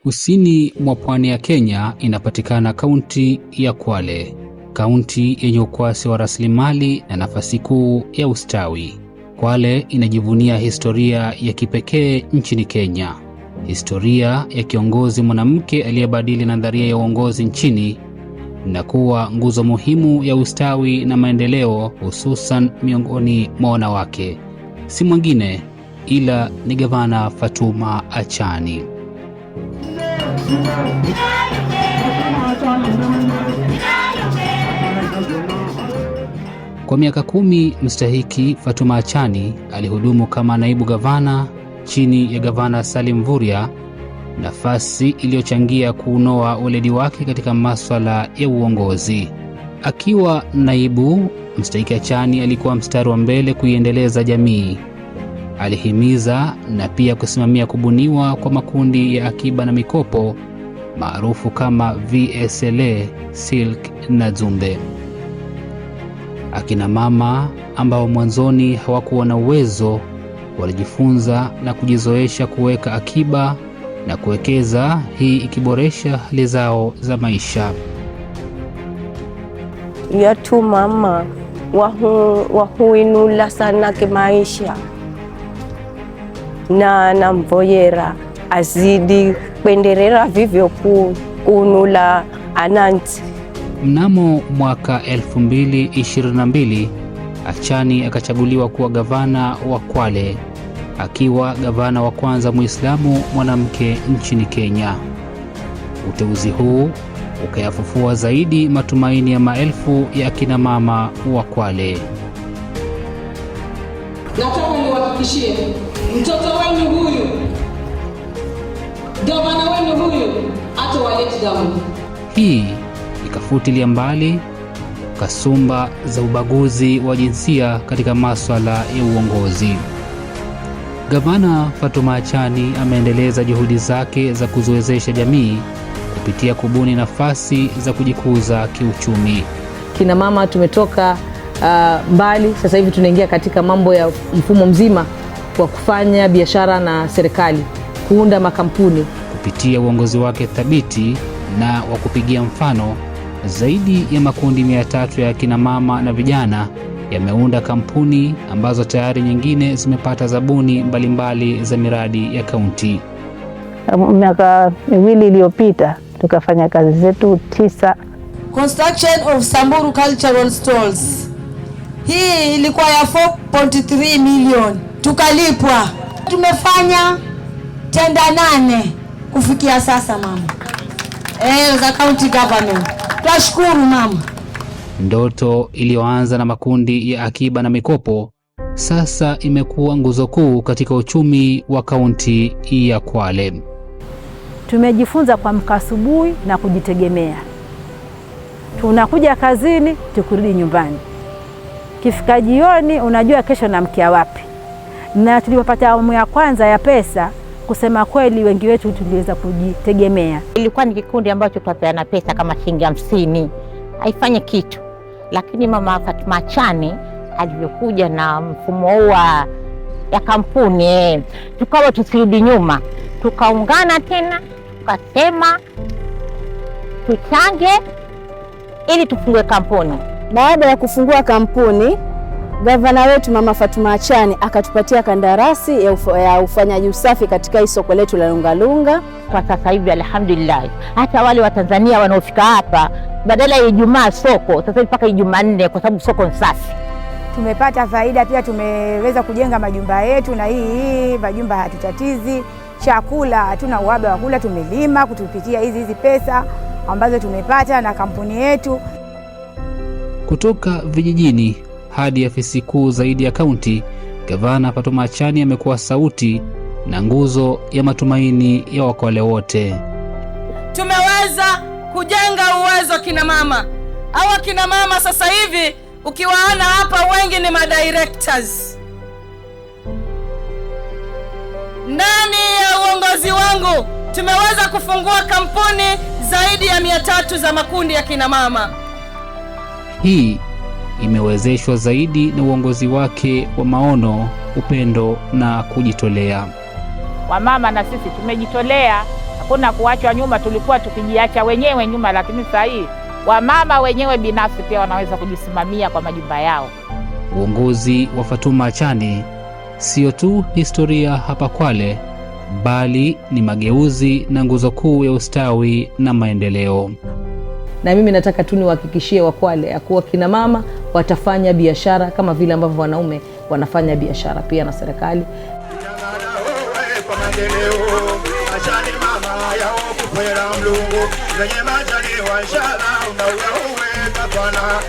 Kusini mwa pwani ya Kenya inapatikana kaunti ya Kwale, kaunti yenye ukwasi wa rasilimali na nafasi kuu ya ustawi. Kwale inajivunia historia ya kipekee nchini Kenya, historia ya kiongozi mwanamke aliyebadili nadharia ya uongozi nchini na kuwa nguzo muhimu ya ustawi na maendeleo, hususan miongoni mwa wanawake. Si mwingine ila ni Gavana Fatuma Achani. Kwa miaka 10 mstahiki, Fatuma Achani alihudumu kama naibu gavana chini ya Gavana Salim Mvurya, nafasi iliyochangia kuunoa weledi wake katika masuala ya uongozi. Akiwa naibu, mstahiki Achani alikuwa mstari wa mbele kuiendeleza jamii. Alihimiza na pia kusimamia kubuniwa kwa makundi ya akiba na mikopo maarufu kama VSLA, Silk na Zumbe. Akina mama ambao mwanzoni hawakuwa na uwezo walijifunza na kujizoesha kuweka akiba na kuwekeza, hii ikiboresha hali zao za maisha. Yatu mama wahuinula sana kimaisha na namvoyera azidi kuendelea vivyo kunula ananti. Mnamo mwaka 2022 Achani akachaguliwa kuwa gavana wa Kwale, akiwa gavana wa kwanza Muislamu mwanamke nchini Kenya. Uteuzi huu ukayafufua zaidi matumaini ya maelfu ya akina mama wa Kwale. Nataka niwahakikishie mtoto wenu huyu, gavana wenu huyu, hatawaleta damu. Hii ikafutilia mbali kasumba za ubaguzi wa jinsia katika masuala ya uongozi. Gavana Fatuma Achani ameendeleza juhudi zake za kuziwezesha jamii kupitia kubuni nafasi za kujikuza kiuchumi. Kina mama tumetoka mbali, sasa hivi tunaingia katika mambo ya mfumo mzima wa kufanya biashara na serikali, kuunda makampuni. Kupitia uongozi wake thabiti na wa kupigia mfano, zaidi ya makundi 300 ya kina mama na vijana yameunda kampuni ambazo tayari nyingine zimepata zabuni mbalimbali za miradi ya kaunti. Miaka 2 iliyopita tukafanya kazi zetu 9. Construction of Samburu Cultural Stalls. Hii ilikuwa ya 4.3 million. Tukalipwa. Tumefanya tenda 8 kufikia sasa mama. Za county government. Tunashukuru mama. Ndoto iliyoanza na makundi ya akiba na mikopo sasa imekuwa nguzo kuu katika uchumi wa kaunti ya Kwale. Tumejifunza kuamka asubuhi na kujitegemea. Tunakuja kazini, tukurudi nyumbani. Kifika jioni unajua kesho namkia wapi. Na tulipopata awamu ya kwanza ya pesa, kusema kweli wengi wetu tuliweza kujitegemea. Ilikuwa ni kikundi ambacho tunapeana pesa kama shilingi 50, haifanye kitu. Lakini mama Fatuma Achani alivyokuja na mfumo huu ya kampuni, tukawa tusirudi nyuma, tukaungana tena, tukasema tuchange ili tufungue kampuni. Baada ya kufungua kampuni, gavana wetu mama Fatuma Achani akatupatia kandarasi ya ufanyaji usafi katika soko letu la Lungalunga. Kwa sasa hivi alhamdulillah, hata wale wa Tanzania wanaofika hapa badala ya Ijumaa soko, sasa mpaka Jumanne kwa sababu soko ni safi. Tumepata faida pia, tumeweza kujenga majumba yetu na hii majumba hatutatizi. Chakula hatuna uhaba wa kula, tumelima kutupitia hizi pesa ambazo tumepata na kampuni yetu. Kutoka vijijini hadi afisi kuu zaidi ya kaunti, Gavana Fatuma Achani amekuwa sauti na nguzo ya matumaini ya Wakwale wote. Tumeweza kujenga uwezo kina mama. Hawa kina mama sasa hivi ukiwaona hapa wengi ni madirectors. Ndani ya uongozi wangu tumeweza kufungua kampuni zaidi ya 300 za makundi ya kina mama. Hii imewezeshwa zaidi na uongozi wake wa maono, upendo na kujitolea. Wamama na sisi tumejitolea hakuna kuachwa nyuma. Tulikuwa tukijiacha wenyewe nyuma, lakini sasa hii wamama wenyewe binafsi pia wanaweza kujisimamia kwa majumba yao. Uongozi wa Fatuma Achani sio tu historia hapa Kwale, bali ni mageuzi na nguzo kuu ya ustawi na maendeleo. Na mimi nataka tu niwahakikishie Wakwale ya kuwa kina mama watafanya biashara kama vile ambavyo wanaume wanafanya biashara pia na serikali. Achani mama yao kukwela mlungu zenye majaliwa inshallah unauwe kapana.